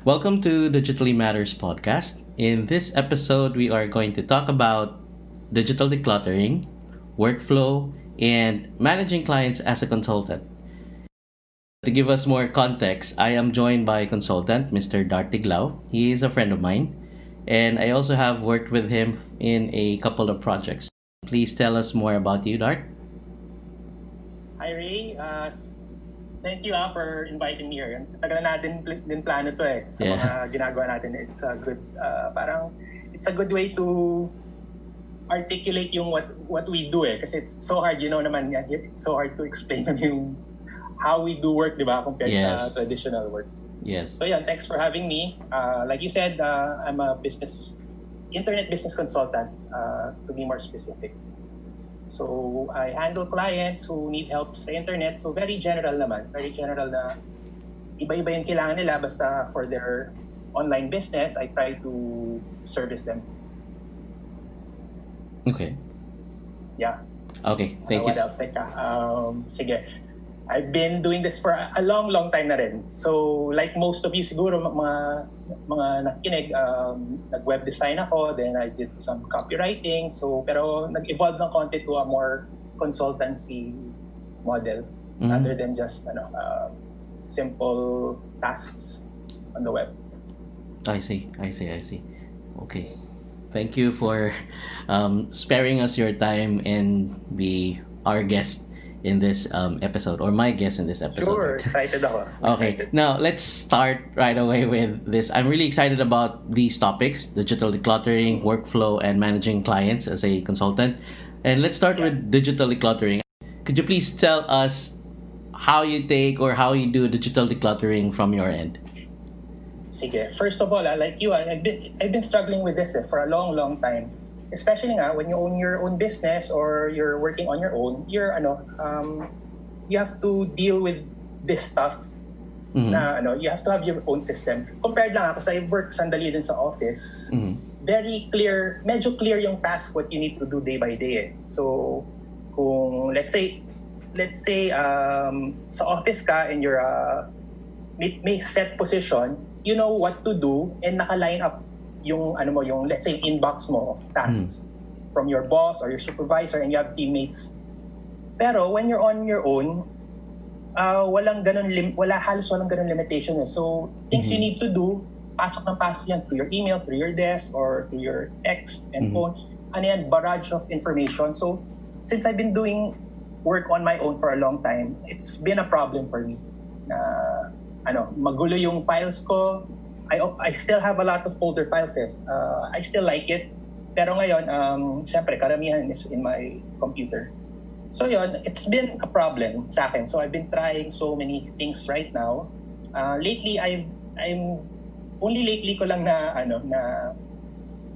Welcome to Digitally Matters podcast. In this episode, we are going to talk about digital decluttering, workflow, and managing clients as a consultant. To give us more context, I am joined by consultant Mr. Tiglao. He is a friend of mine, and I also have worked with him in a couple of projects. Please tell us more about you, Dart. Hi Ray, thank you for inviting me here. Tagal na natin din plano to sa Yeah. mga ginagawa natin. It's a good way to articulate yung what we do kasi it's so hard, naman yan. It's so hard to explain yung how we do work, di ba, compared Yes. sa traditional work. Yes. So yeah, thanks for having me. Like you said, I'm a internet business consultant, to be more specific. So I handle clients who need help sa internet. So very general naman. Very general na iba-iba yung kailangan nila basta for their online business, I try to service them. Okay. Yeah. Okay. Thank What you. else? Teka. Sige. I've been doing this for a long, long time na rin. So like most of you siguro, mga nakikinig, nag-web design ako, then I did some copywriting. So pero nag-evolve ng konti to a more consultancy model rather than just simple tasks on the web. I see. Okay. Thank you for sparing us your time and be our guest in this episode, or my guest in this episode. Sure, excited ako. Okay, Excited. now let's start right away with this. I'm really excited about these topics: digital decluttering, workflow, and managing clients as a consultant. And let's start with digital decluttering. Could you please tell us how you take or how you do digital decluttering from your end? Sige. First of all, like you, I've been struggling with this for a long, long time. Especially when you own your own business or you're working on your own, you have to deal with this stuff. Na you have to have your own system. Compared lang ako sa I work sandali din sa office. Very clear, medyo clear yung task what you need to do day by day. So kung let's say sa office ka and you're may set position, you know what to do and naka-line up yung let's say inbox mo of tasks from your boss or your supervisor, and you have teammates. Pero when you're on your own, halos walang ganun limitation. So things you need to do, pasok yan through your email, through your desk, or through your text and phone. Barrage of information. So since I've been doing work on my own for a long time, it's been a problem for me na magulo yung files ko. I still have a lot of folder files. I still like it. Pero ngayon, syempre, karamihan is in my computer. So yun, it's been a problem sa akin. So I've been trying so many things right now. Lately, I'm only lately ko lang na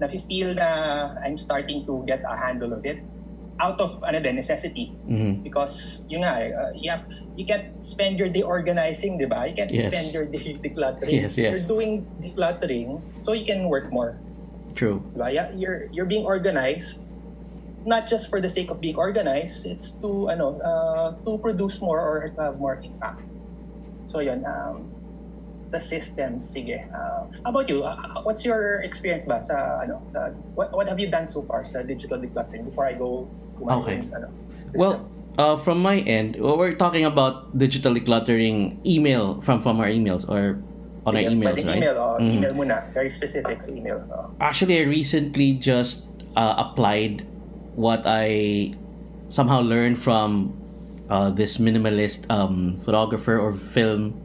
feel na I'm starting to get a handle of it out of necessity. Because you can't spend your day organizing, di ba? You can't Yes. spend your day decluttering. Yes. You're doing decluttering so you can work more. True. Diba? You're being organized, not just for the sake of being organized. It's to produce more or to have more impact. So yun, sa system, sige. How about you? What's your experience ba what have you done so far sa digital decluttering before I go to my Okay. own, system? Well, from my end, we're talking about digital decluttering from our emails or on our Sige, emails, pwedeng right? Email, email muna. Very specific sa email. Actually, I recently just applied what I somehow learned from this minimalist photographer or film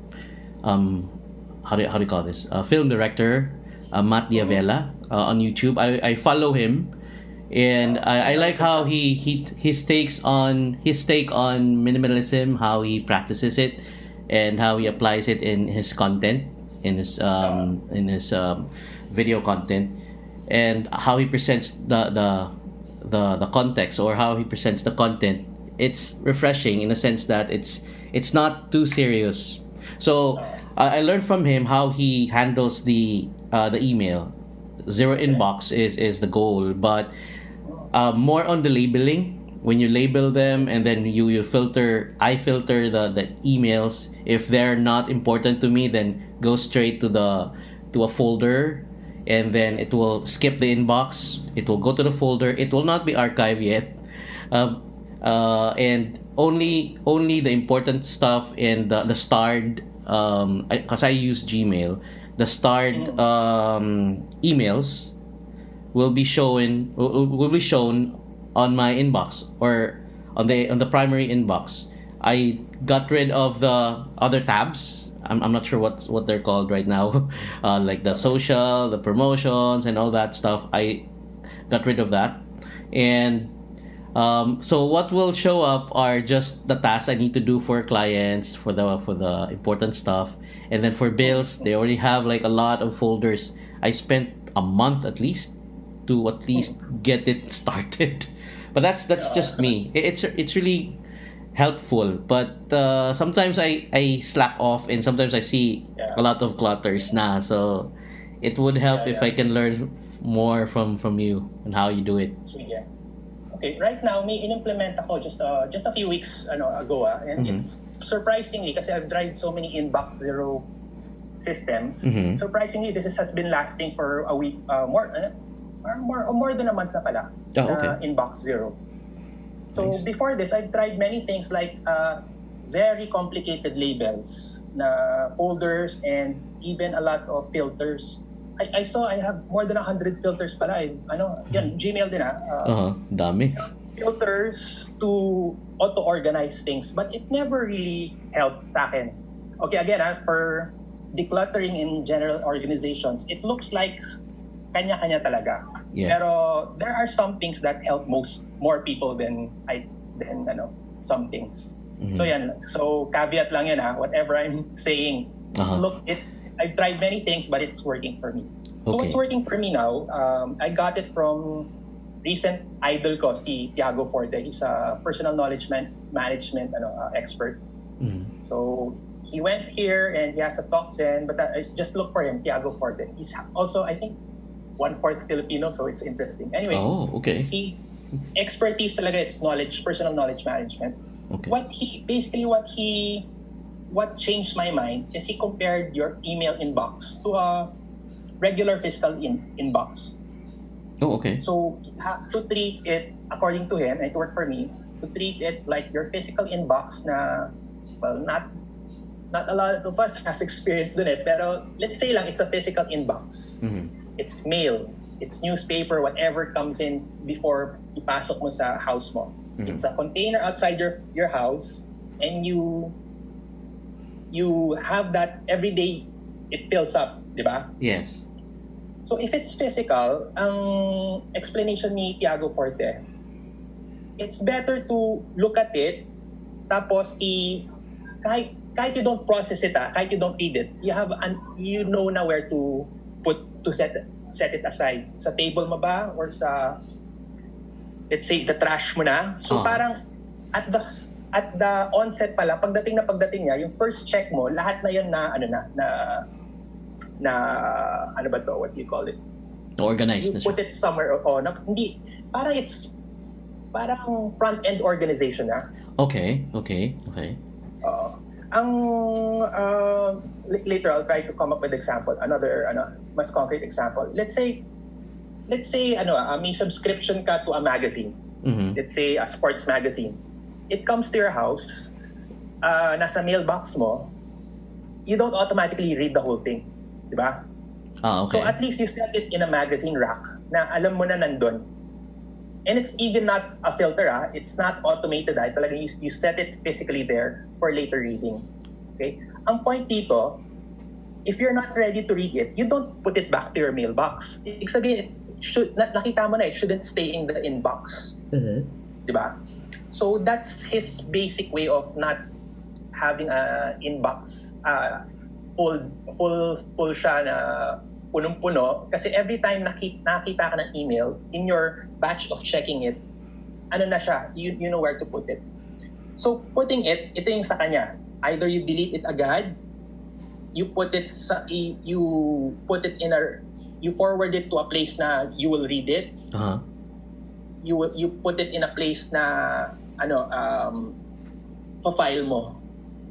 how do you call this? Film director, Matt Diavela, on YouTube. I follow him. And I like how his take on minimalism, how he practices it, and how he applies it in his content, in his video content, and how he presents the context, or how he presents the content. It's refreshing in a sense that it's not too serious. So I learned from him how he handles the email. Zero inbox is the goal, but more on the labeling. When you label them, and then I filter the emails. If they're not important to me, then go straight to to a folder, and then it will skip the inbox. It will go to the folder. It will not be archived yet, and only the important stuff and the starred, because I use Gmail, the starred emails will be shown on my inbox, or on the primary inbox. I got rid of the other tabs. I'm not sure what they're called right now, like the social, the promotions, and all that stuff. I got rid of that, and so what will show up are just the tasks I need to do for clients, for the important stuff, and then for bills, they already have like a lot of folders. I spent a month at least to at least get it started, but that's just me. It's really helpful, but sometimes I slack off, and sometimes I see a lot of clutters na. So it would help if I can learn more from you and how you do it. So yeah. Okay, right now may inimplement ako just a few weeks ago, and it's surprisingly, kasi I've tried so many inbox zero systems. Surprisingly, has been lasting for a week, more than a month na pala. Inbox zero. So nice. Before this, I've tried many things like very complicated labels, na folders, and even a lot of filters. I saw I have more than 100 filters pala. Yan, Gmail din dami. Filters to auto-organize things, but it never really helped sa akin. Okay, again, for decluttering in general organizations, it looks like kanya-kanya talaga. Yeah. Pero there are some things that help more people than some things. So yan. So caveat lang yan whatever I'm saying. Look, I've tried many things, but it's working for me. So what's working for me now, I got it from recent idol ko, si Tiago Forte. He's a personal knowledge management expert. So he went here and he has a talk then, but I just look for him, Tiago Forte. He's also, I think, 1/4 Filipino, so it's interesting. Anyway, he expertise talaga, it's personal knowledge management. What changed my mind is he compared your email inbox to a regular physical inbox. So you have to treat it, according to him, and it worked for me, to treat it like your physical inbox na, well, not a lot of us has experience dun pero let's say lang it's a physical inbox. It's mail, it's newspaper, whatever comes in before ipasok mo sa house mo. It's a container outside your house, and you have that every day. It fills up, di ba? Yes. So if it's physical, ang explanation ni Tiago Forte, it's better to look at it, tapos kahit you don't process it, kahit you don't read it, you know na where to set it aside. Sa table mo ba, or sa, let's say, the trash mo na. So parang at the onset pa lang, pagdating niya, yung first check mo, lahat na yun ano ba to? What do you call it? Organized na siya. Put it somewhere, hindi, parang front-end organization na. Okay. Later I'll try to come up with example, another mas concrete example. Let's say may subscription ka to a magazine. Let's say a sports magazine. It comes to your house, nasa mailbox mo, you don't automatically read the whole thing, di ba? So at least you set it in a magazine rack na alam mo na nandun. And it's even not a filter, it's not automated, talagang you set it physically there for later reading. Okay? Ang point dito, if you're not ready to read it, you don't put it back to your mailbox. Ibig sabihin, nakita mo na, it shouldn't stay in the inbox. Diba? So that's his basic way of not having a inbox full siya na punong-puno, kasi every time nakita ka ng email, in your batch of checking it, na siya, you know where to put it. So putting it, ito yung sa kanya. Either you delete it agad, you forward it to a place na you will read it. You put it in a place na file mo,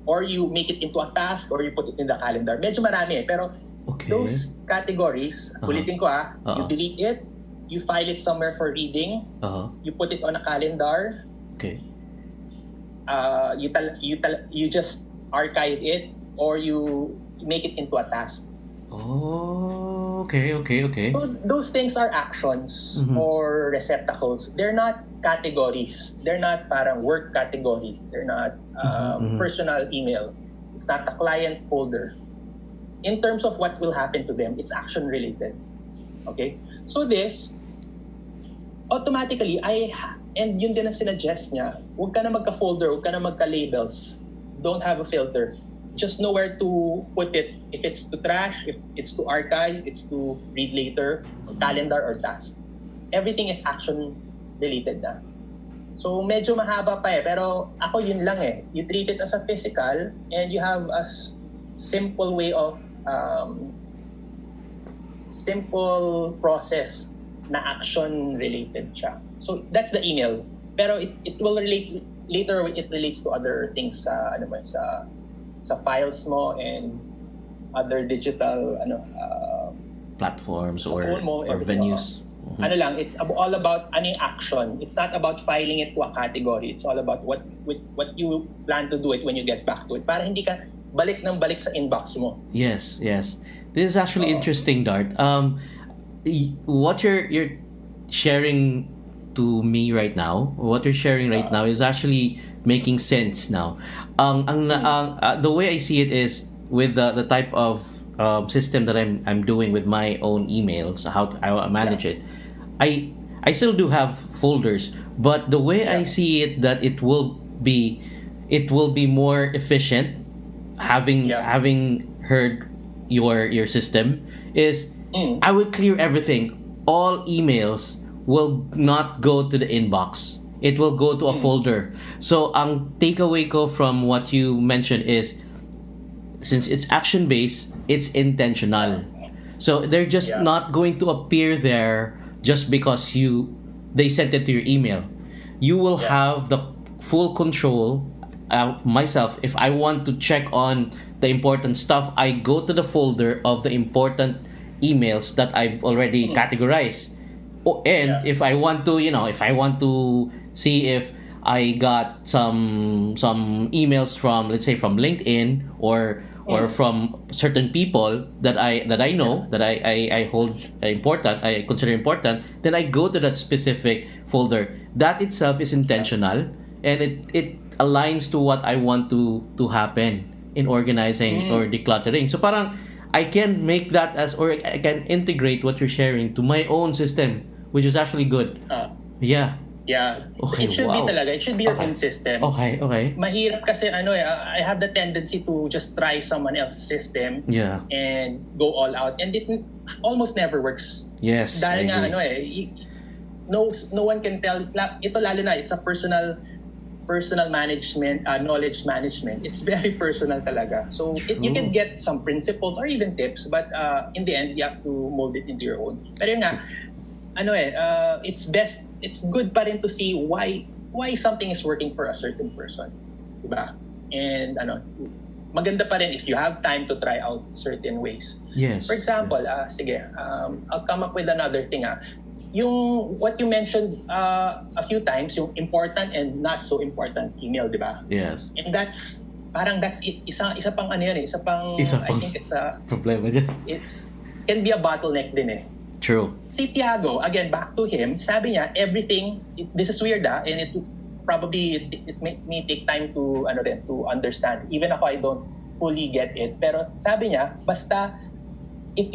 or you make it into a task, or you put it in the calendar. Medyo marami pero Okay. Those categories, ulitin ko you delete it, you file it somewhere for reading, you put it on a calendar, Okay. You just archive it, or you make it into a task. Oh, okay. So those things are actions or receptacles. They're not categories. They're not parang work category. They're not personal email. It's not a client folder. In terms of what will happen to them, it's action related. Okay? So this, automatically, and yun din ang sinuggest niya, huwag ka na magka-folder, huwag ka na magka-labels. Don't have a filter. Just know where to put it. If it's to trash, if it's to archive, it's to read later, or calendar, or task. Everything is action related na. So medyo mahaba pa pero ako yun lang You treat it as a physical, and you have a simple way of simple process na action related siya. So that's the email. Pero it will relate later, it relates to other things sa files mo and other digital platforms or mo, venues. It's all about action. It's not about filing it to a category. It's all about what you plan to do it when you get back to it. Para hindi ka balik sa inbox mo. Yes. This is actually interesting, Dart. What you're sharing to me right now, is actually making sense now. The way I see it is with the type of system that I'm doing with my own emails, how I manage it. I still do have folders, but the way I see it, that it will be more efficient. Having heard your system is, I will clear everything. All emails will not go to the inbox. It will go to a folder. So ang takeaway ko from what you mentioned is, since it's action based, it's intentional. So they're just not going to appear there just because they sent it to your email. You will have the full control. Myself, if I want to check on the important stuff, I go to the folder of the important emails that I've already categorized. And if I want to, see if I got some emails from, let's say, from LinkedIn or from certain people that I know, that I hold important, I consider important, then I go to that specific folder. That itself is intentional, and it aligns to what I want to happen in organizing or decluttering. So parang I can make that or I can integrate what you're sharing to my own system, which is actually good. Yeah. Okay, it should be talaga. It should be your own system. Okay. Mahirap kasi I have the tendency to just try someone else's system and go all out, and it almost never works. Yes. Dahil nga no one can tell. Ito lalo na, it's a personal management, knowledge management. It's very personal talaga. So you can get some principles or even tips, but in the end, you have to mold it into your own. Pero yun nga, it's good pa rin to see why something is working for a certain person. Diba? And maganda pa rin if you have time to try out certain ways. Yes. For example, I'll come up with another thing. Yung what you mentioned a few times, yung important and not so important email, di ba? Yes. And that's isa pang isa pang I think it's a problema dyan. Can be a bottleneck din True. Si Tiago, again, back to him, sabi niya, everything, this is weird and it may take time to understand. Even ako, I don't fully get it. Pero sabi niya, basta if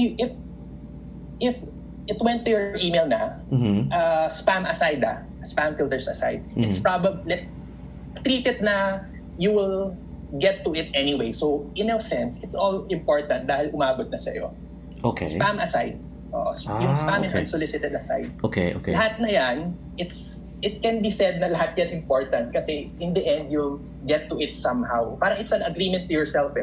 it went to your email na, spam aside, spam filters aside, it's probably, treat it na you will get to it anyway. So, in a sense, it's all important dahil umabot na sa'yo. Okay. Spam aside. Yung spam and unsolicited aside. Okay. Lahat na yan, it can be said na lahat yan important kasi in the end, you'll get to it somehow. Parang it's an agreement to yourself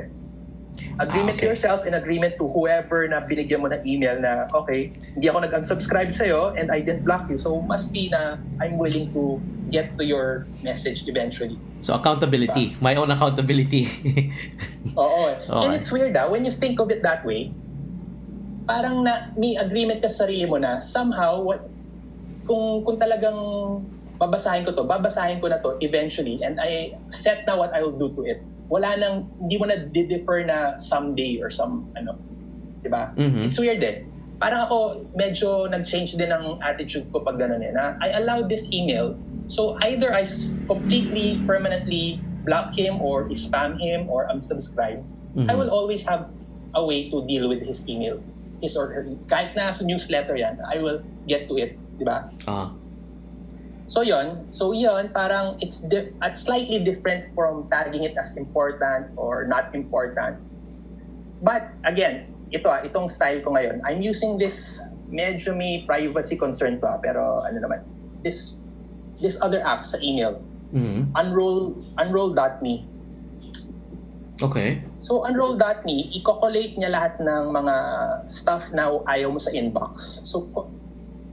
Agreement to yourself and agreement to whoever na binigyan mo ng email na, okay, hindi ako nag-unsubscribe sa'yo and I didn't block you. So, must be na I'm willing to get to your message eventually. So, accountability. My own accountability. Oo. And it's weird when you think of it that way, parang may agreement ka sa sarili mo na somehow, kung talagang babasahin ko na to eventually, and I set na what I will do to it. Hindi mo na defer na someday or diba? Mhm. It's weird eh. Parang ako, medyo nag-change din ang attitude ko pag gano'n eh, na I allow this email, so either I completely, permanently block him or spam him or unsubscribe, I will always have a way to deal with his email. His or her, kahit na sa newsletter yan, I will get to it, di ba? So yun, parang it's slightly different from tagging it as important or not important. But again, itong style ko ngayon, I'm using this, medyo may privacy concern to pero this other app sa email, Unroll.me. Okay. So Unroll.me, i-collate niya lahat ng mga stuff na ayaw mo sa inbox. So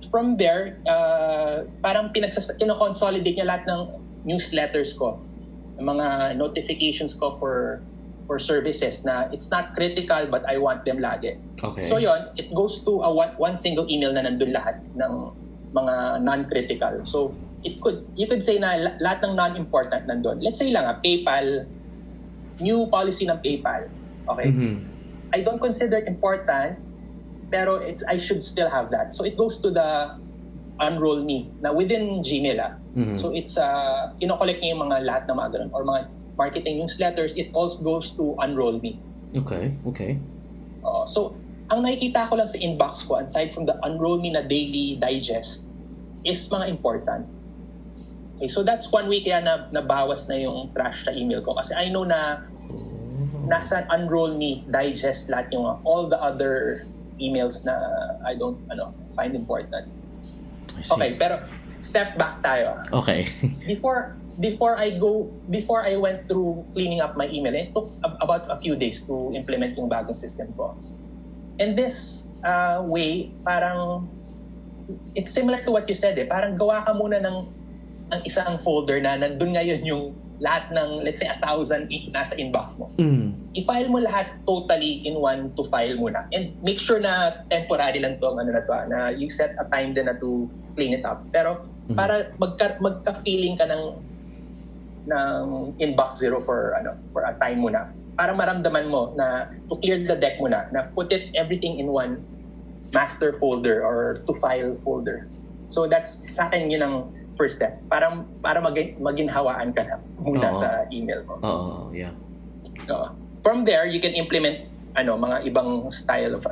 from there, parang kino-consolidate niya lahat ng newsletters ko, mga notifications ko for services na it's not critical but I want them lagi. Okay. So yon, it goes to one single email na nandun lahat ng mga non-critical. So you could say na lahat ng non-important nandun. Let's say lang PayPal, new policy ng PayPal. Okay? I don't consider it important, pero I should still have that. So it goes to the Unroll Me na within Gmail. So it's kino-collect niya yung mga lahat ng mga ganun or mga marketing newsletters. It also goes to Unroll Me. Okay. So ang nakikita ko lang sa inbox ko aside from the Unroll Me na daily digest is mga important. Okay, so that's one way kaya nabawas na yung trash na email ko kasi I know na nasa Unroll Me digest lahat yung all the other emails na I don't find important. Okay, pero step back tayo. Okay. Before I went through cleaning up my email, it took about a few days to implement yung bagong system ko. And this way, parang it's similar to what you said eh. Parang gawa ka muna ng isang folder na nandun ngayon yung lahat ng, let's say, 1,000 nasa inbox mo. I-file mo lahat totally in one to file muna. And make sure na temporary lang to, na you set a time din na to clean it up. Pero para magka-feeling ka ng inbox zero for a time muna. Para maramdaman mo na to clear the deck muna, na put everything in one master folder or to file folder. So that's sa akin yun ang first step para maginhawaan ka na muna sa email mo. Yeah. From there you can implement mga ibang style of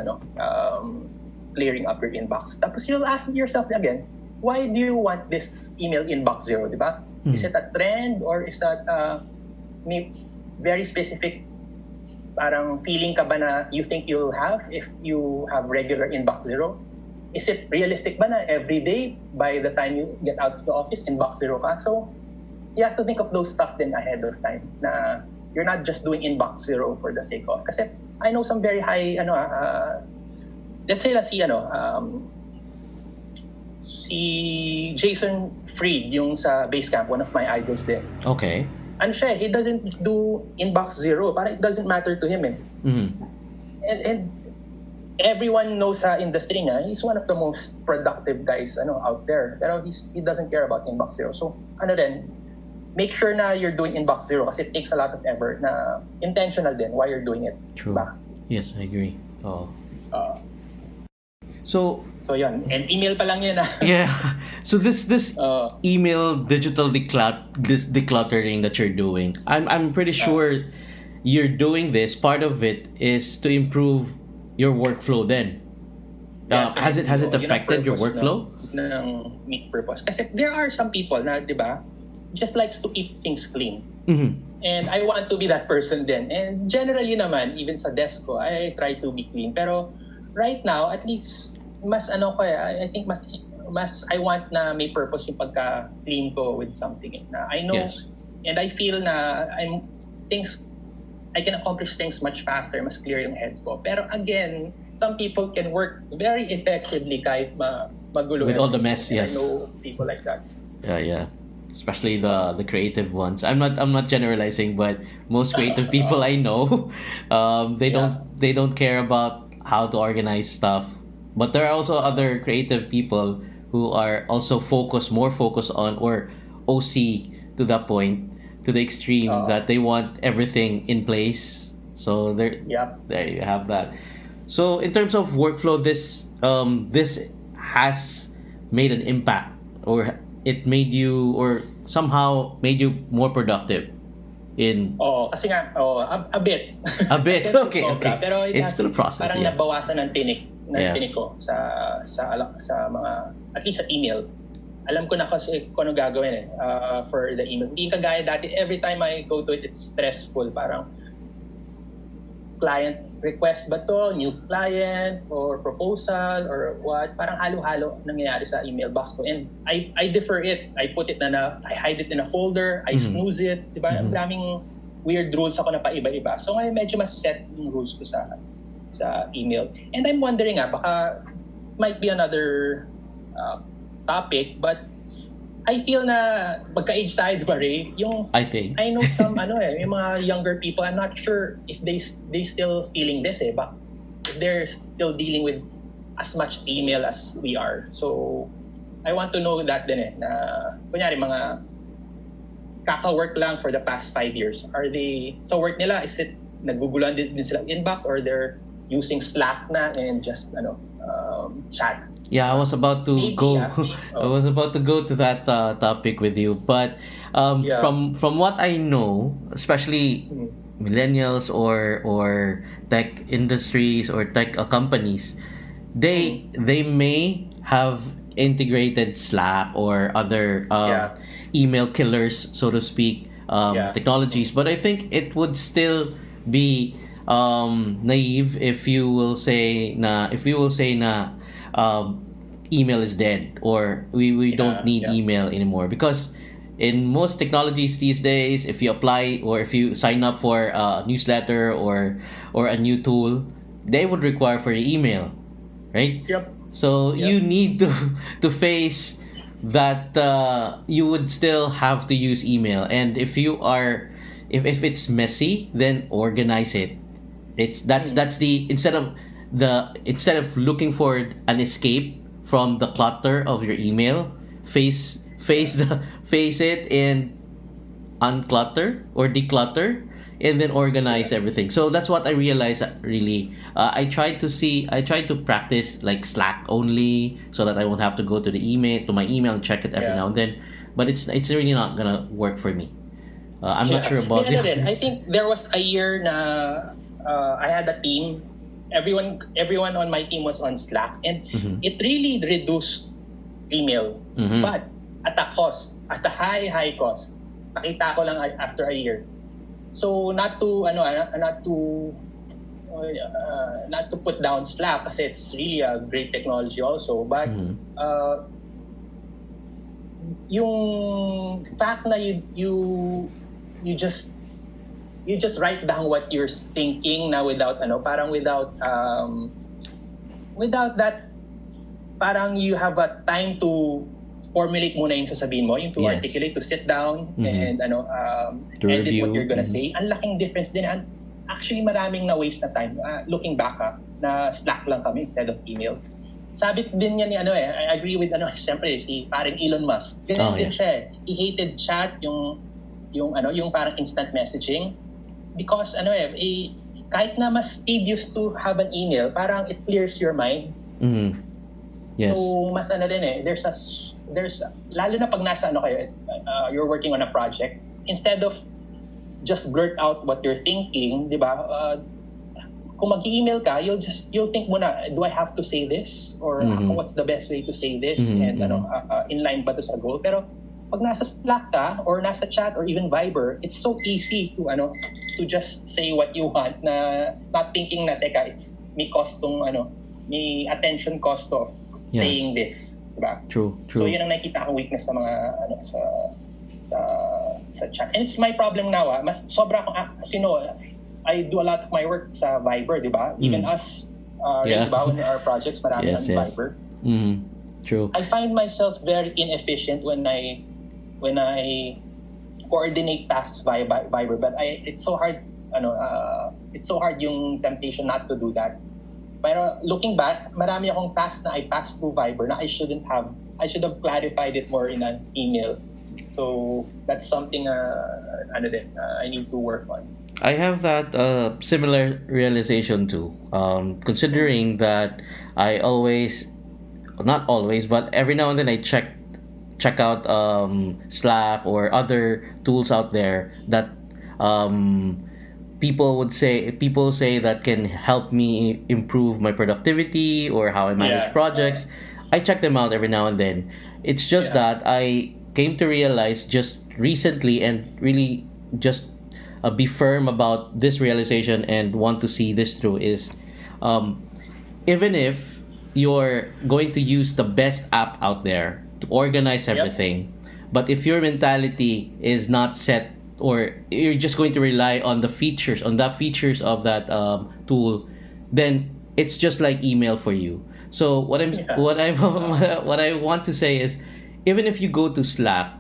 clearing up your inbox. Tapos you'll ask yourself again, why do you want this email inbox zero, di ba? Is it a trend or is that may very specific parang feeling ka ba na you think you'll have if you have regular inbox zero? Is it realistic ba na every day by the time you get out of the office inbox zero ka? So you have to think of those stuff then ahead of time na you're not just doing inbox zero for the sake of. Kasi I know some very high let's say si Jason Fried yung sa Basecamp, one of my idols din. Okay. And he doesn't do inbox zero. Parang it doesn't matter to him eh. And everyone knows sa industry niya, he's one of the most productive guys out there. Pero he doesn't care about inbox zero. So make sure na you're doing inbox zero kasi it takes a lot of effort na intentional din why you're doing it. True. Ba? Yes, I agree. So yun. And email pa lang yun. Yeah. So this email digital decluttering that you're doing, I'm pretty sure you're doing this. Part of it is to improve your workflow. Then, has it affected your workflow? Ng meet purpose. Kasi there are some people na, di ba, just likes to keep things clean. And I want to be that person then. And generally naman, even sa desk ko, I try to be clean. Pero right now, at least I think mas I want na may purpose yung pagka-clean ko with something na I know. Yes. And I feel na I can accomplish things much faster, mas clear yung head ko. Pero again, some people can work very effectively kahit magulo. With all the mess, yes. I know people like that. Yeah. Especially the creative ones. I'm not generalizing, but most creative people I know, they don't care about how to organize stuff. But there are also other creative people who are also more focused on, or OC to the point, to the extreme that they want everything in place. So there you have that. So in terms of workflow, this has made an impact, or it made you, or somehow made you more productive in Kasi nga, a bit. a bit. Okay, okay. Pero It's still a process. parang Yeah. nabawasan ng tinik Yes. ko sa mga, at least sa email. Alam ko na kasi kung ano gagawin for the email. Hindi kagaya dati, every time I go to it, it's stressful. Parang client request ba to, new client, or proposal, or what. Parang halo-halo nangyayari sa email box ko. And I defer it. I put it I hide it in a folder, I snooze it. Diba? Ang daming weird rules ako na paiba-iba. So ngayon medyo mas set yung rules ko sa email. And I'm wondering baka might be another topic, but I feel na magka-age tayo, diba, Ray? I know some yung mga younger people, I'm not sure if they still feeling this but if they're still dealing with as much email as we are. So I want to know that din na kunyari mga kaka-work lang for the past 5 years. Are they, so work nila, is it nagugulan din sila inbox, or they're using Slack na and just chat? Yeah, I was about to go. I was about to go to that topic with you, but from what I know, especially millennials or tech industries or tech companies, they may have integrated Slack or other email killers, so to speak, technologies, but I think it would still be naive if you will say na email is dead, or we don't need email anymore, because in most technologies these days, if you apply or if you sign up for a newsletter or a new tool, they would require for your email, right? So you need to face that you would still have to use email, and if it's messy, then organize it. That's the instead of looking for an escape from the clutter of your email, face it and unclutter or declutter, and then organize everything. So that's what I realized. Really, I try to practice like Slack only, so that I won't have to go to my email and check it every now and then. But it's really not gonna work for me. I'm not sure about it. I think there was a year na I had a team. Everyone on my team was on Slack, and it really reduced email, but at a cost, at a high cost. Nakita ko lang after a year. So not to put down Slack, kasi it's really a great technology also, but yung fact na you just write down what you're thinking na without that, parang you have a time to formulate muna yung sasabihin mo, yung to articulate, to sit down and edit review what you're gonna say. Ang laking difference din. Actually, maraming na waste na time. Looking back na Slack lang kami instead of email. Sabit din niya ni I agree with siyempre si parang Elon Musk. Ganyan din siya. He hated chat, yung parang instant messaging, because kahit na mas tedious to have an email, parang it clears your mind. Yes. So mas there's lalo na pag nasa kayo, you're working on a project, instead of just blurt out what you're thinking, di ba? Kung mag-email ka, you'll think muna, do I have to say this, or what's the best way to say this, and in line ba to sa goal? Pero pag nasa Slack ka or nasa chat or even Viber, it's so easy to just say what you want, na not thinking na teka, it's may cost may attention cost of saying this, diba? True. So yun ang nakikita kong weakness sa mga sa chat. And it's my problem now. Mas sobra akong kasi I do a lot of my work sa Viber, diba? Even us, diba, when our projects marami on Viber. True. I find myself very inefficient when I coordinate tasks via Viber, but it's so hard. It's so hard yung temptation not to do that. Pero looking back, marami akong tasks na I passed through Viber na I should have clarified it more in an email. So that's something I need to work on. I have that similar realization too. Considering that I always, not always, but every now and then I check out Slack or other tools out there that um, people say that can help me improve my productivity or how I manage projects. I check them out every now and then. It's just that I came to realize just recently and really just be firm about this realization and want to see this through is um, even if you're going to use the best app out there to organize everything, but if your mentality is not set or you're just going to rely on the features of that tool, then it's just like email for you. So what I want to say is, even if you go to Slack,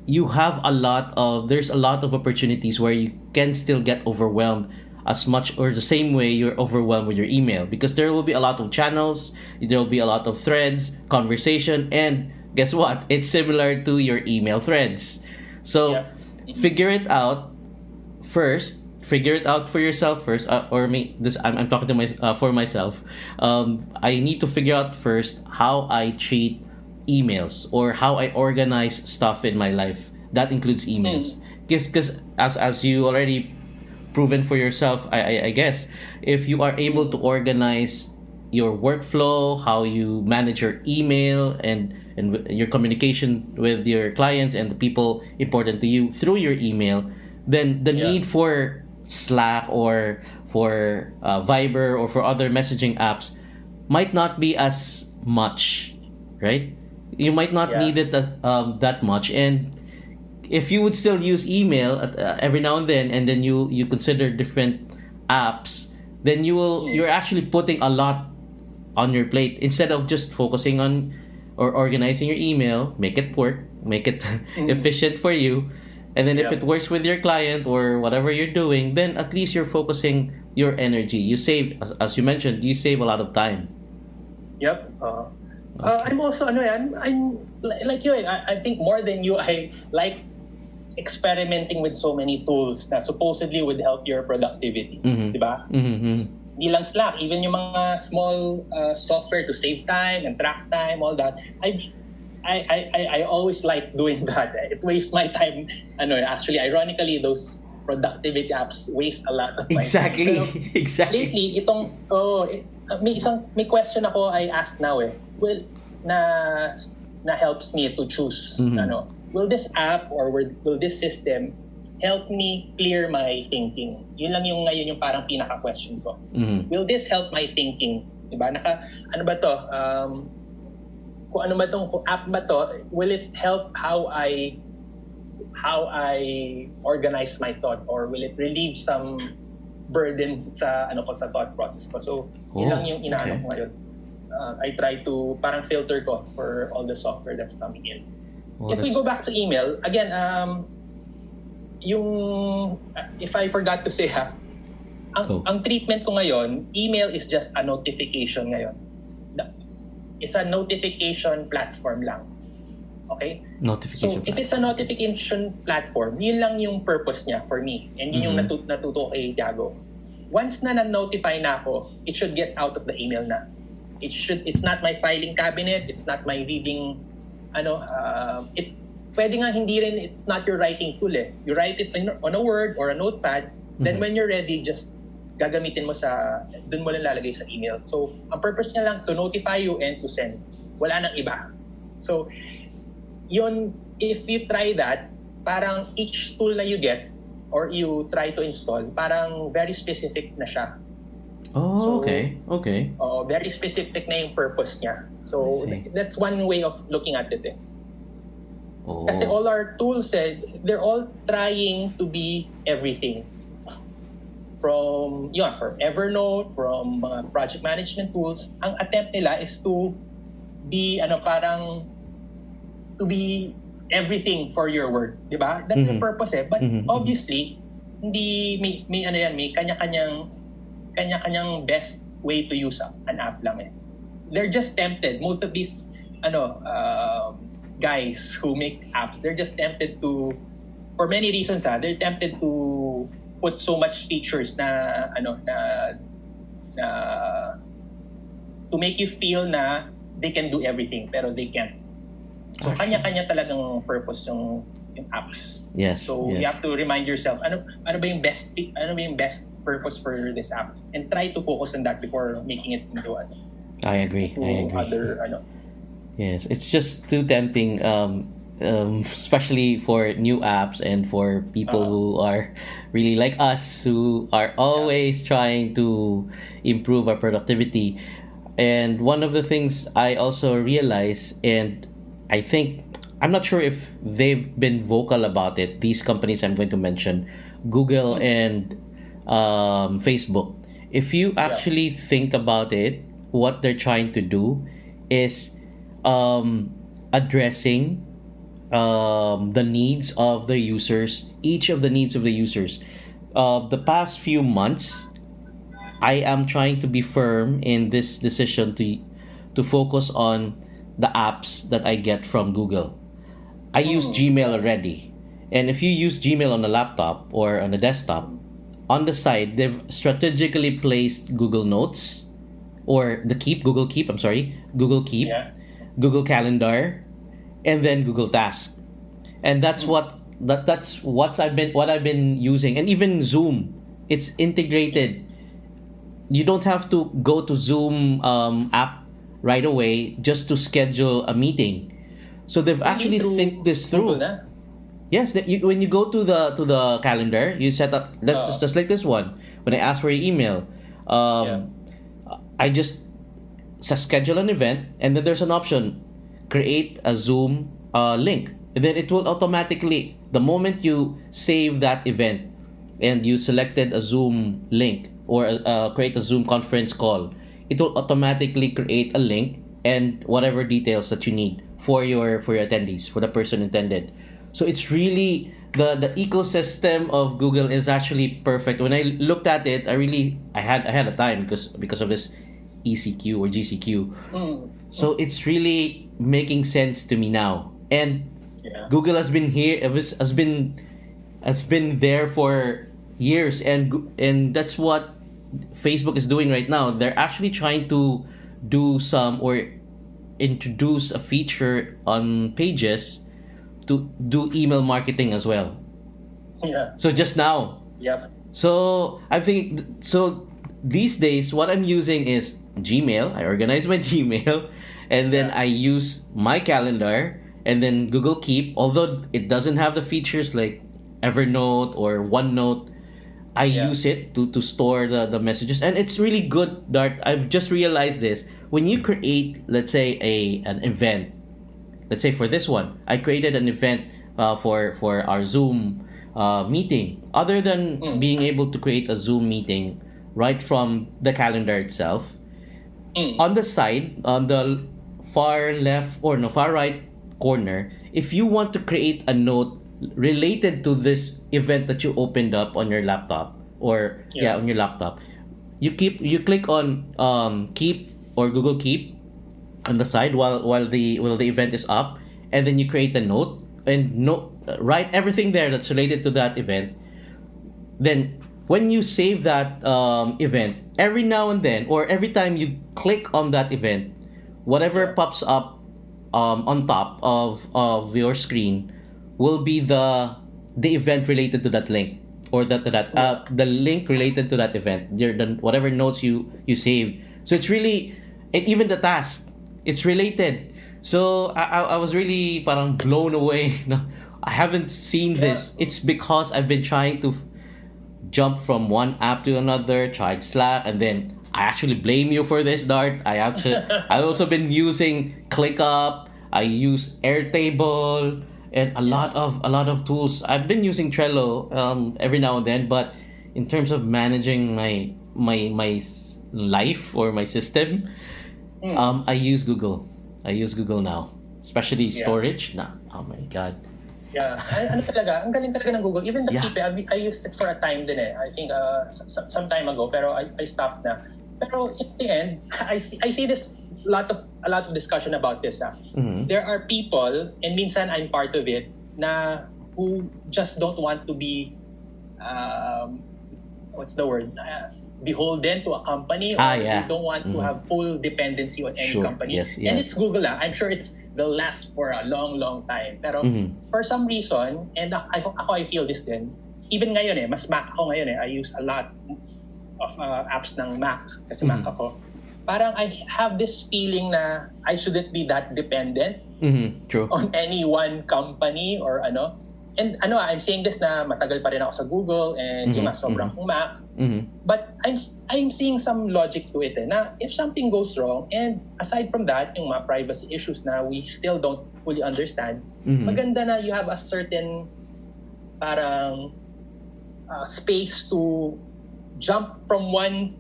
there's a lot of opportunities where you can still get overwhelmed as much or the same way you're overwhelmed with your email, because there will be a lot of channels, there will be a lot of threads, conversation, and guess what? It's similar to your email threads. So figure it out first. Figure it out for yourself first, or me. I'm talking to for myself. I need to figure out first how I treat emails or how I organize stuff in my life. That includes emails. Because as you already proven for yourself, I guess, if you are able to organize your workflow, how you manage your email and your communication with your clients and the people important to you through your email, then the need for Slack or for Viber or for other messaging apps might not be as much, right? You might not need it that much, and if you would still use email every now and then you consider different apps, then you're actually putting a lot on your plate instead of just focusing on or organizing your email. Make it work, make it efficient for you, and then if it works with your client or whatever you're doing, then at least you're focusing your energy. You save, as you mentioned, you save a lot of time. I'm also I'm like you. I think more than you, I like experimenting with so many tools that supposedly would help your productivity, diba? Di lang Slack, even yung mga small software to save time and track time, all that. I always like doing that. It wastes my time. Actually, ironically, those productivity apps waste a lot of my time. Pero exactly. Lately, may question ako I ask now Well, na helps me to choose. Will this app or will this system help me clear my thinking? Yun lang yung ngayon yung parang pinaka-question ko. Will this help my thinking? Diba? Ano ba to? Kung ano ba tong app ba to, will it help how I organize my thought, or will it relieve some burden sa sa thought process ko? So, yun lang yung inaano ko ngayon. I try to parang filter ko for all the software that's coming in. If we go back to email, again, if I forgot to say ang treatment ko ngayon, email is just a notification ngayon. It's a notification platform lang. Okay? So, if it's a notification platform, yun lang yung purpose niya for me. And yun yung natuto kay Tiago. Once na na-notify na ako, it should get out of the email na. It's not my filing cabinet, it's not my reading, pwede nga hindi rin, it's not your writing tool You write it on a Word or a notepad, then when you're ready, just gagamitin mo dun mo lang lalagay sa email. So, ang purpose niya lang to notify you and to send. Wala nang iba. So, yun, if you try that, parang each tool na you get or you try to install, parang very specific na siya. Okay. Very specific na yung purpose niya. So, that's one way of looking at it Kasi all our tools they're all trying to be everything. From Evernote, from project management tools, ang attempt nila is to be to be everything for your work, 'di ba? That's the purpose But obviously, hindi may kanya-kanyang best way to use an app lang eh. They're just tempted. Most of these guys who make apps, they're just tempted to, for many reasons they're tempted to put so much features na to make you feel na they can do everything pero they can't. So kanya-kanya talagang purpose yung apps. Yes. So you have to remind yourself ano ba yung best purpose for this app, and try to focus on that before making it into I agree. other Yes, it's just too tempting, especially for new apps and for people who are really like us, who are always trying to improve our productivity. And one of the things I also realize, and I think, I'm not sure if they've been vocal about it, these companies I'm going to mention, Google and Facebook. If you actually think about it, what they're trying to do is addressing the needs of the users, each of the needs of the users. The past few months, I am trying to be firm in this decision to focus on the apps that I get from Google. I use Gmail already. And if you use Gmail on a laptop or on a desktop, on the side, they've strategically placed Google Notes or Google Keep, Google Keep, Google Calendar, and then Google Task. And that's what I've been using. And even Zoom, it's integrated. You don't have to go to Zoom app right away just to schedule a meeting. So they've actually think this through. Yes, when you go to the calendar, you set up just like this one. When I ask for your email, I just schedule an event, and then there's an option, create a Zoom link, and then it will automatically, the moment you save that event and you selected a Zoom link or create a Zoom conference call, it will automatically create a link and whatever details that you need for your attendees, for the person intended. So it's really the ecosystem of Google is actually perfect. When I looked at it, I had a time because of this ECQ or GCQ. So it's really making sense to me now. And Google has been here, has been there for years, and that's what Facebook is doing right now. They're actually trying to do or introduce a feature on Pages to do email marketing as well. So just now. So I think these days what I'm using is Gmail. I organize my Gmail, and then I use my calendar, and then Google Keep. Although it doesn't have the features like Evernote or OneNote, I use it to store the messages, and it's really good. Dart, I've just realized this. When you create, let's say an event, let's say for this one, I created an event for our Zoom meeting. Other than being able to create a Zoom meeting right from the calendar itself, on the side, on the far left or no far right corner, if you want to create a note related to this event that you opened up on your laptop or on your laptop, you click on Keep or Google Keep on the side while the event is up, and then you create a note and write everything there that's related to that event. Then when you save that event, every now and then or every time you click on that event, whatever pops up on top of your screen will be the event related to that link, or the link related to that event, whatever notes you saved. So it's really, and even the task, it's related. So I was really parang blown away. I haven't seen this. It's because I've been trying to jump from one app to another, tried Slack, and then I actually blame you for this, Dart. I also been using ClickUp. I use Airtable and a lot of tools. I've been using Trello every now and then, but in terms of managing my life or my system, I use Google. I use Google now, especially storage. Oh my God. Ano talaga, ang galing talaga ng Google. Even the Keep, I used it for a time din I think some time ago, pero I stopped na. Pero in the end, I see this a lot of discussion about this. There are people, and minsan I'm part of it, na who just don't want to be what's the word? Beholden to a company, or they don't want to have full dependency on any company. Yes. And it's Google. I'm sure will last for a long, long time. Pero for some reason, and I feel this din, even ngayon mas Mac ako ngayon I use a lot of apps ng Mac kasi Mac ako. Parang I have this feeling na I shouldn't be that dependent on any one company or ano. And I'm saying this na matagal pa rin ako sa Google and yung sobrang Mac. But I'm seeing some logic to it na if something goes wrong, and aside from that, yung mga privacy issues na we still don't fully understand, maganda na you have a certain parang space to jump from one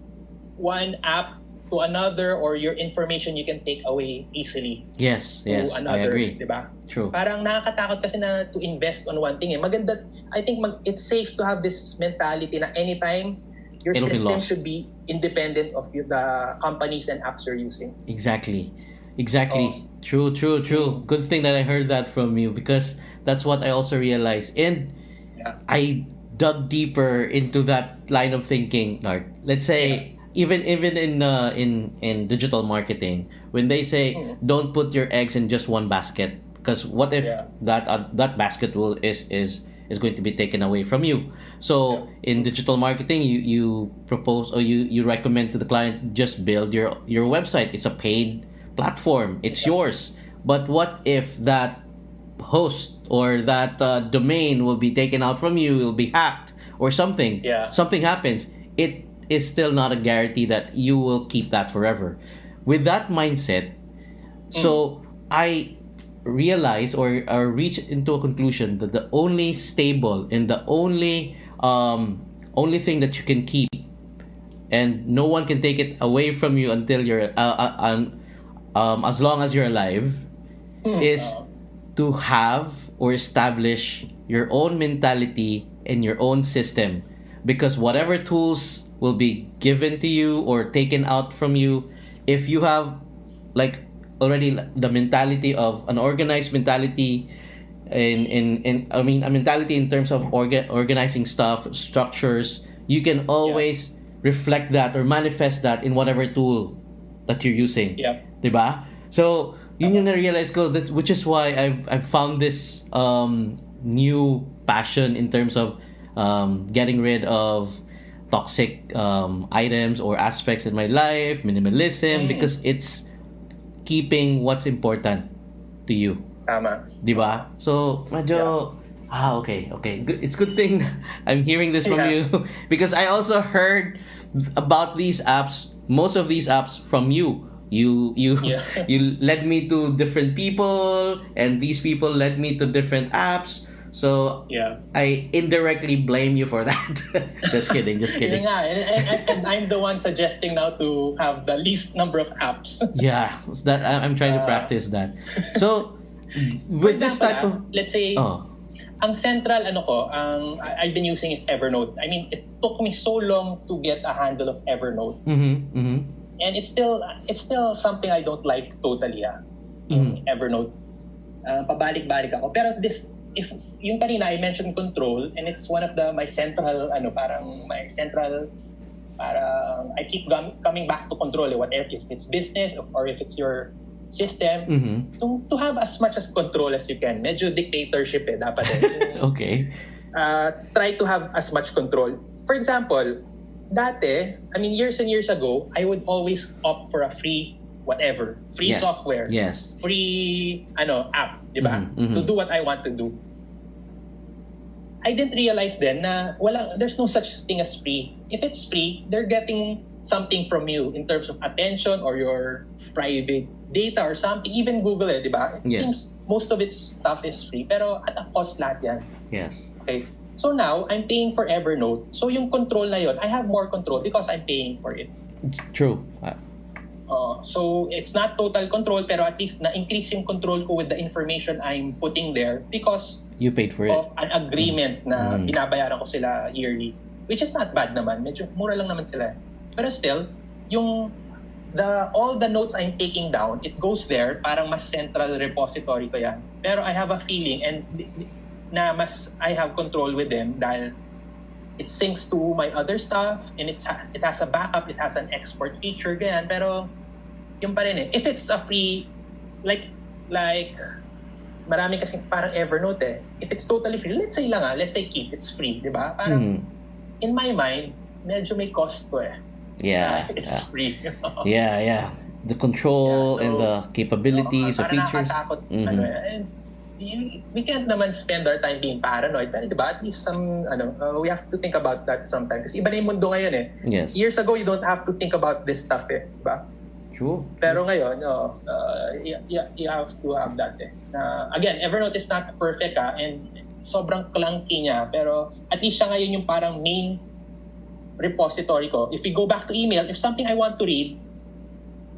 app to another, or your information you can take away easily. Yes, I agree. Diba? True. Parang nakakatakot kasi na to invest on one thing. Maganda, I think it's safe to have this mentality na anytime your system should be independent of the companies and apps you're using. Exactly. True. Good thing that I heard that from you, because that's what I also realized. And I dug deeper into that line of thinking, Lard. Let's say even in digital marketing, when they say don't put your eggs in just one basket, because what if that basket is going to be taken away from you? So in digital marketing, you propose, or you recommend to the client, just build your website. It's a paid platform. It's yours. But what if that host or that domain will be taken out from you, will be hacked or something? Something happens. It is still not a guarantee that you will keep that forever. With that mindset, so I realize or reach into a conclusion that the only stable and the only thing that you can keep, and no one can take it away from you until you're as long as you're alive, is to have or establish your own mentality and your own system. Because whatever tools will be given to you or taken out from you, if you have like already the mentality of an organized mentality, in I mean a mentality in terms of organizing stuff, structures, you can always reflect that or manifest that in whatever tool that you're using. Diba? So yun yung na-realize ko, that which is why I've found this new passion in terms of getting rid of toxic items or aspects in my life, minimalism, because it's keeping what's important to you. Tama. Diba? So, medyo, okay. It's good thing I'm hearing this from you, because I also heard about these apps, most of these apps from you. You led me to different people, and these people led me to different apps. So I indirectly blame you for that. Just kidding. And I'm the one suggesting now to have the least number of apps. That I'm trying to practice that. So with this type of, let's say, ang central I've been using is Evernote. I mean, it took me so long to get a handle of Evernote, and it's still something I don't like totally. Evernote. Pabalik-balik ako. Pero if yung kanina I mentioned control, and it's one of my central I keep coming back to control, whatever, if it's business or if it's your system, to have as much as control as you can. Medyo dictatorship dapat okay. Try to have as much control. For example, dati, I mean years and years ago, I would always opt for a free software, free app, diba? To do what I want to do. I didn't realize then na there's no such thing as free. If it's free, they're getting something from you in terms of attention or your private data or something. Even Google, diba? It seems most of its stuff is free, pero at a cost lahat yan. Yes. Okay. So now, I'm paying for Evernote. So yung control na yun, I have more control because I'm paying for it. True. So it's not total control, pero at least na-increase yung control ko with the information I'm putting there because you paid for of an agreement na binabayaran ko sila yearly, which is not bad naman. Medyo mura lang naman sila. Pero still, yung all the notes I'm taking down, it goes there, parang mas central repository ko yan. Pero I have a feeling na mas I have control with them dahil it syncs to my other stuff and it has a backup, it has an export feature, ganyan. Pero yung pa rin eh. If it's a free, like marami kasi parang Evernote eh. If it's totally free, let's say Keep, it's free, di ba? Parang in my mind, medyo may cost to eh. Yeah. It's free. Yeah. The control and the capabilities, the features. Nakakatakot, and we can't naman spend our time being paranoid. Pero diba, at least we have to think about that sometimes. Kasi iba na yung mundo ngayon eh. Yes. Years ago, you don't have to think about this stuff eh. Diba? True. Pero ngayon, you have to have that eh. Again, Evernote is not perfect and sobrang clunky niya. Pero at least siya ngayon yung parang main repository ko. If we go back to email, if something I want to read,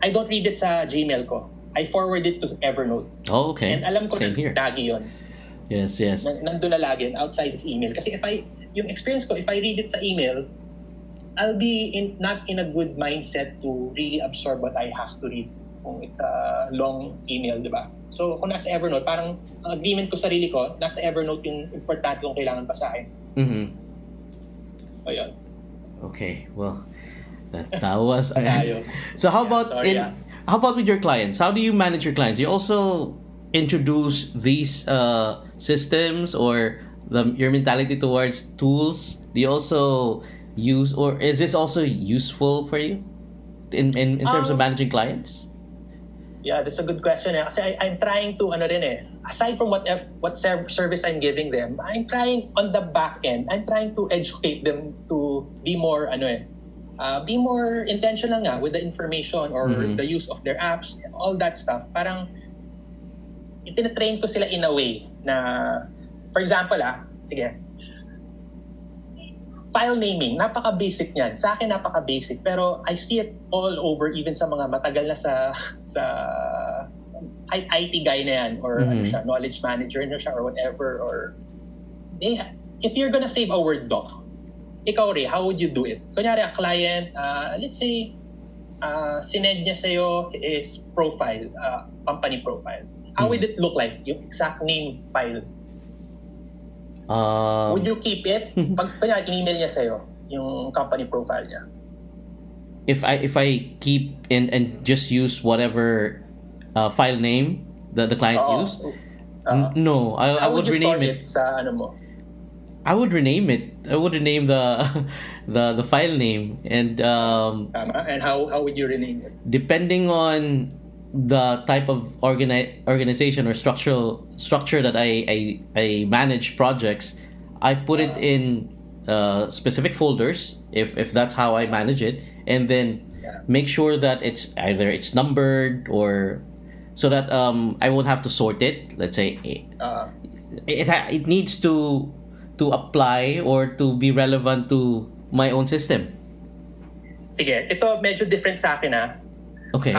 I don't read it sa Gmail ko. I forward it to Evernote. Oh, okay. And alam ko Same here. lagi yun. Yes. Nandun na lagi outside of email. Kasi yung experience ko, if I read it sa email, I'll be not in a good mindset to really absorb what I have to read kung it's a long email, di ba? So kung nasa Evernote, parang ang agreement ko sarili ko, nasa Evernote yung importante kong kailangan basahin. O yun. Okay, well, that was... So how about how about with your clients? How do you manage your clients? You also introduce these systems or your mentality towards tools? Do you also use, or is this also useful for you in terms of managing clients? Yeah, that's a good question. Kasi I'm trying to, aside from what service I'm giving them, I'm trying on the back end, I'm trying to educate them to be more, be more intentional nga with the information or the use of their apps, all that stuff. Parang, itinatrain ko sila in a way na, for example, sige, file naming, napaka-basic niyan. Sa akin, napaka-basic. Pero I see it all over, even sa mga matagal na sa IT guy na yan, or knowledge manager na siya, or whatever. Or if you're gonna save a Word doc, ikaw rin, how would you do it? Kunyari, a client, let's say, sinend niya sa'yo is profile, company profile. How would it look like? Yung exact name file. Would you keep it? Pag kanya email niya sa'yo, yung company profile niya. If I keep and just use whatever file name that the client used, no, I would rename it. Sa ano mo? I would rename it. I would rename the file name and Tama. And how would you rename it? Depending on the type of organization or structure that I manage projects, I put it in specific folders if that's how I manage it, and then make sure that it's numbered or so that I won't have to sort it. Let's say it needs to apply or to be relevant to my own system. Sige, ito medyo different sa akin Okay.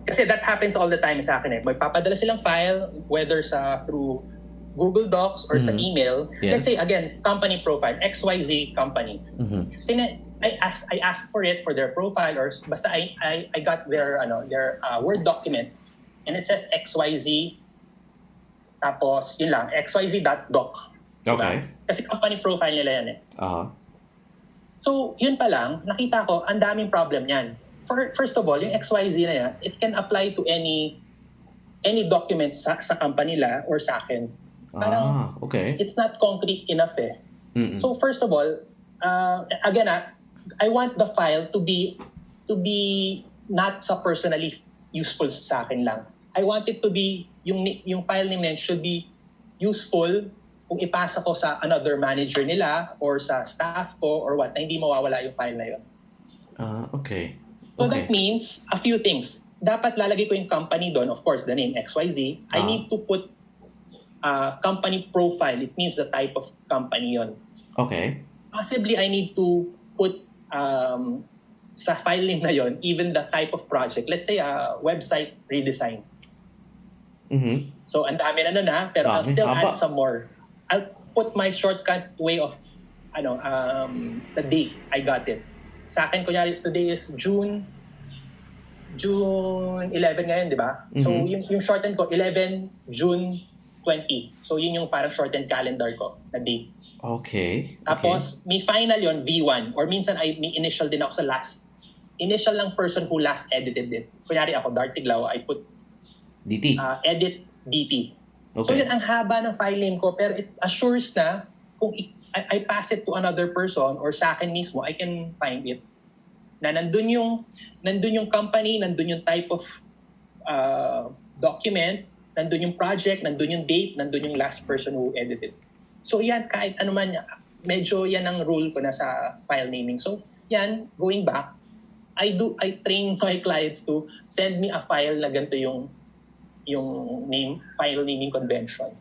Kasi that happens all the time sa akin Magpapadala silang file, whether through Google Docs or sa email. Yes. Let's say, again, company profile, XYZ company. I asked for it for their profile, or basta I got their Word document, and it says XYZ, tapos yun lang, xyz.doc. Okay. Diba? Kasi company profile nila yan So, yun pa lang, nakita ko, ang daming problem yan. First of all, yung XYZ na yan, it can apply to any documents sa company nila or sa akin. Parang, okay. It's not concrete enough So first of all, again, I want the file to be not sa personally useful sa akin lang. I want it to be, yung file name should be useful kung ipasa ko sa another manager nila or sa staff ko or what, na hindi mawawala yung file na yun. Okay. So that means a few things. Dapat lalagay ko yung company doon, of course, the name XYZ. I need to put company profile. It means the type of company yon. Okay. Possibly, I need to put sa file name na yon, even the type of project. Let's say website redesign. So, ang dami na pero I'll still add some more. I'll put my shortcut way of the day I got it. Sa akin, kunyari, today is June June 11 ngayon, di ba? So, yung shorten ko, 11 June 20. So, yun yung parang shortened calendar ko na date. Okay. Tapos, may final yon V1. Or minsan, may initial din ako sa last. Initial lang person who last edited it. Kunyari ako, Tiglao, I put DT. Edit DT. Okay. So, yun ang haba ng file name ko. Pero it assures na kung I pass it to another person or sa akin mismo, I can find it. Na nandun yung company, nandun yung type of document, nandun yung project, nandun yung date, nandun yung last person who edited. So yan, kahit ano man, medyo yan ang rule ko na sa file naming. So yan, going back, I train my clients to send me a file na ganito yung file naming convention.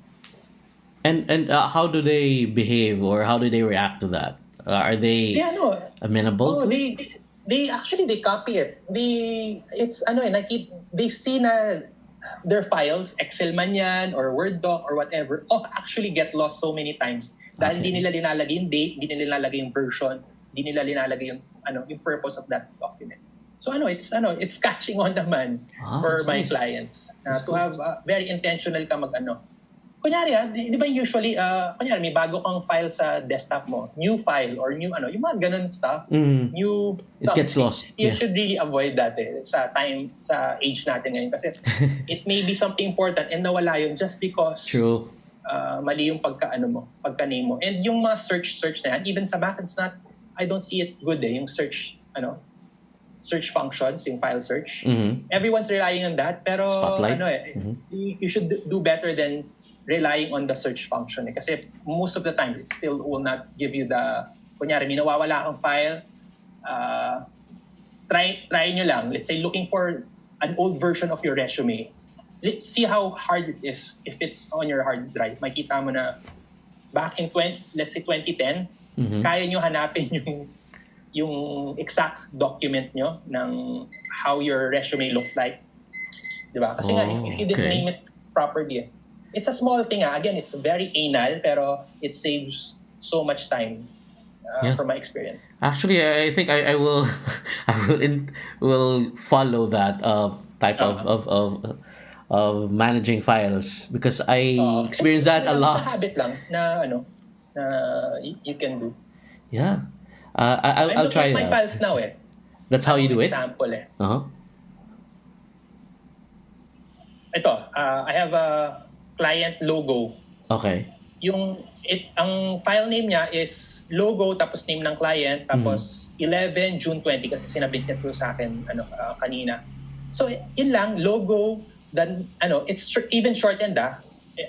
And how do they behave or how do they react to that? Are they amenable to it? They actually copy it. They see na their files, Excel man yan or Word doc or whatever, actually get lost so many times dahil di nila linalagay yung date, di nila linalagay yung version, di nila linalagay yung yung purpose of that document. So it's catching on naman for my clients to have very intentional ka kunyari di ba usually kunyari may bago kang file sa desktop mo, new file or new yung mga ganun stuff, new it gets lost. You should really avoid that sa age natin ngayon kasi it may be something important and nawala yun just because True. Mali yung pagka-name mo. And yung mga search na yan, even sa Mac, I don't see it good yung search functions, yung file search. Everyone's relying on that, pero Spotlight. You should do better than relying on the search function kasi most of the time it still will not give you kunyari may nawawala kang file, try nyo lang, let's say looking for an old version of your resume. Let's see how hard it is if it's on your hard drive. Makita mo na back in 2010, kaya nyo hanapin yung exact document nyo ng how your resume looked like. Diba? Kasi if you didn't name it properly, it's a small thing. Again, it's very anal, pero it saves so much time from my experience. Actually, I think I will will follow that type of managing files because I experience that a lot. It's a habit lang na you can do. Yeah. I'll try my that. files now That's how you do it? Example Uh-huh. Ito, I have a client logo. Okay. Ang file name niya is logo tapos name ng client tapos 11 June 20 kasi sinabit niya to sa akin kanina. So yun lang, logo, then it's even shortened. I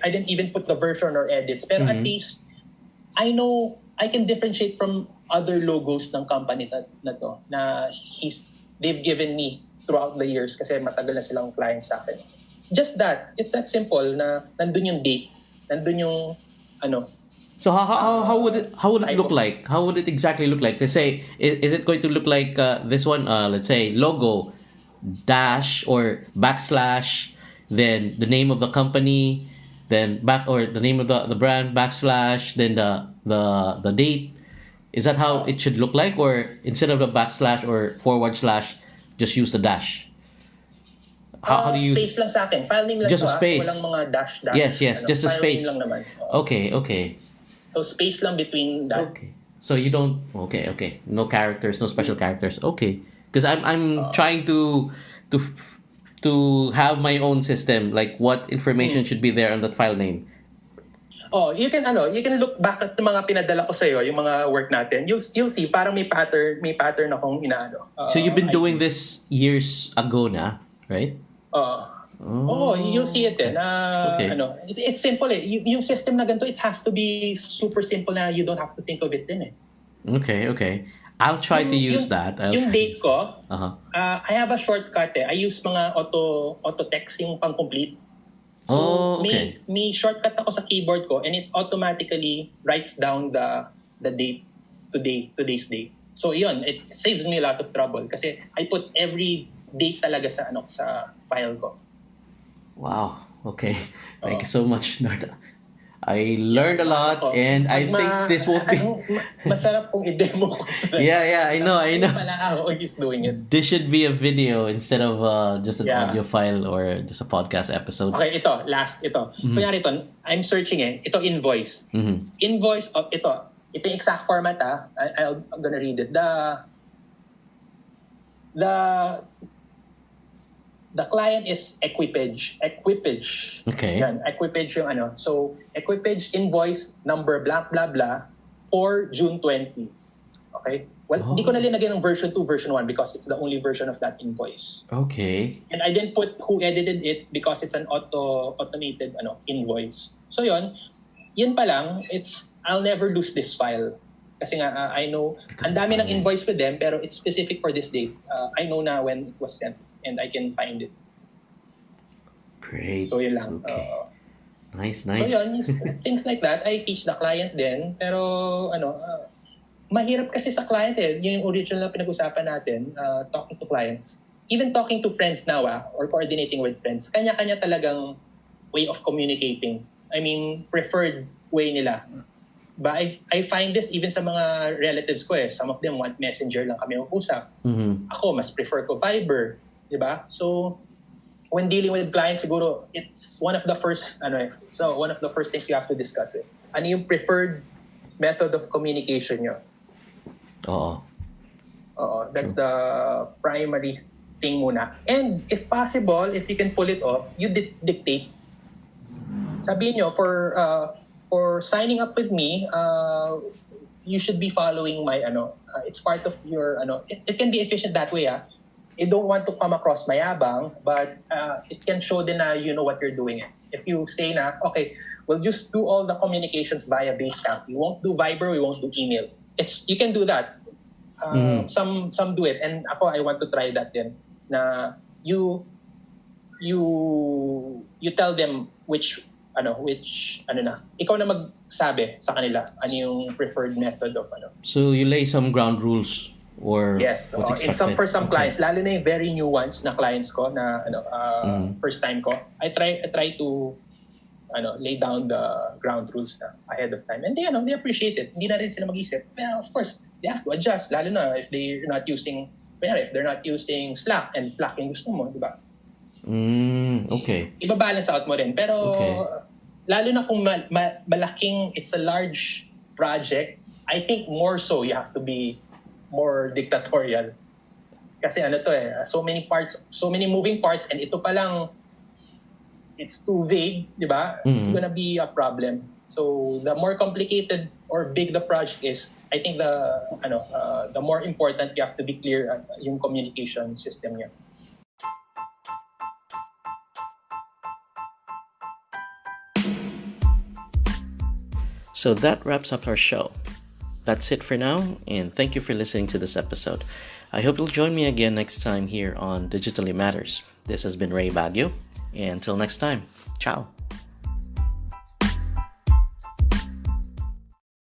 didn't even put the version or edits pero at least I know I can differentiate from other logos ng company na to na they've given me throughout the years kasi matagal na silang client sa akin. Just that, it's that simple na nandun yung date, nandun yung So how would it look like? How would it exactly look like? Let's say is it going to look like this one? Let's say logo dash or backslash, then the name of the company, then or the name of the brand backslash, then the date. Is that how it should look like, or instead of the backslash or forward slash, just use the dash? How do you space lang sa akin. File name lang just to, a space. Walang mga dash. Yes, just a file space. Name lang naman. Okay. So space lang between that. Okay. So you don't. Okay. No characters, no special characters. Okay. Because I'm trying to have my own system, like what information should be there on that file name. You can look back at the mga pinadala ko sa iyo, yung mga work natin. You'll see parang may pattern akong inaano. So you've been doing this years ago na, right? You'll see it Okay. It's simple yung system na ganito, it has to be super simple na you don't have to think of it din Okay. I'll try to use that. Yung date ko, I have a shortcut I use mga auto text yung pang-complete. So may shortcut ako sa keyboard ko and it automatically writes down the date, today's date. So yun, it saves me a lot of trouble kasi I put every date talaga sa file ko. Wow. Okay. Thank you so much, Narda. I learned a lot, and I think this will be... Masarap kung i-demo ko. Yeah, I know. Pala ako is doing it. This should be a video instead of just an audio file or just a podcast episode. Okay, ito. Kunyari ito, I'm searching ito invoice. Invoice of ito yung exact format I'm gonna read it. The client is equipage. Okay. Yan, equipage yung ano. So, equipage invoice number blah blah blah for June 20. Okay? Well, hindi ko na linagay ng version 2, version 1 because it's the only version of that invoice. Okay. And I didn't put who edited it because it's an automated invoice. So yun pa lang, I'll never lose this file. Kasi nga, I know, ang dami ng invoice with them, pero it's specific for this date. I know na when it was sent. And I can find it. Great. So yun lang. Okay. Nice. So yun, things like that, I teach the client din. Pero mahirap kasi sa client yun yung original na pinag-usapan natin, talking to clients. Even talking to friends now or coordinating with friends, kanya-kanya talagang way of communicating. I mean, preferred way nila. But I find this even sa mga relatives ko Some of them want messenger lang kami mag-usap. Ako, mas prefer ko Viber. Diba? So, when dealing with clients, siguro, it's one of the first things you have to discuss Ano yung preferred method of communication nyo? Oo. That's the primary thing muna. And if possible, if you can pull it off, you dictate. Sabihin nyo, for signing up with me, you should be following my, it's part of your, it can be efficient that way, I don't want to come across mayabang, but it can show din na you know what you're doing. If you say na, okay, we'll just do all the communications via Basecamp. We won't do Viber, we won't do email. You can do that. Some do it, and ako I want to try that din. Na you tell them which ikaw na magsabi sa kanila ano yung preferred method of So you lay some ground rules. Or yes, what's expected? for some clients, lalo na yung very new ones na clients ko na first time ko, I try to lay down the ground rules na ahead of time, and they appreciate it. Hindi na rin sila mag-isip. Well, of course, they have to adjust, lalo na if they're not using Slack, and Slack yung gusto mo, di ba? Okay. Iba-balance out mo rin, pero lalo na kung malaking, it's a large project, I think more so you have to be more dictatorial. Kasi so many parts, so many moving parts, and ito pa lang, it's too vague, di ba? It's gonna be a problem. So the more complicated or big the project is, I think the more important you have to be clear yung communication system niya. So that wraps up our show. That's it for now, and thank you for listening to this episode. I hope you'll join me again next time here on Digitally Matters. This has been Ray Baguio, and until next time, ciao.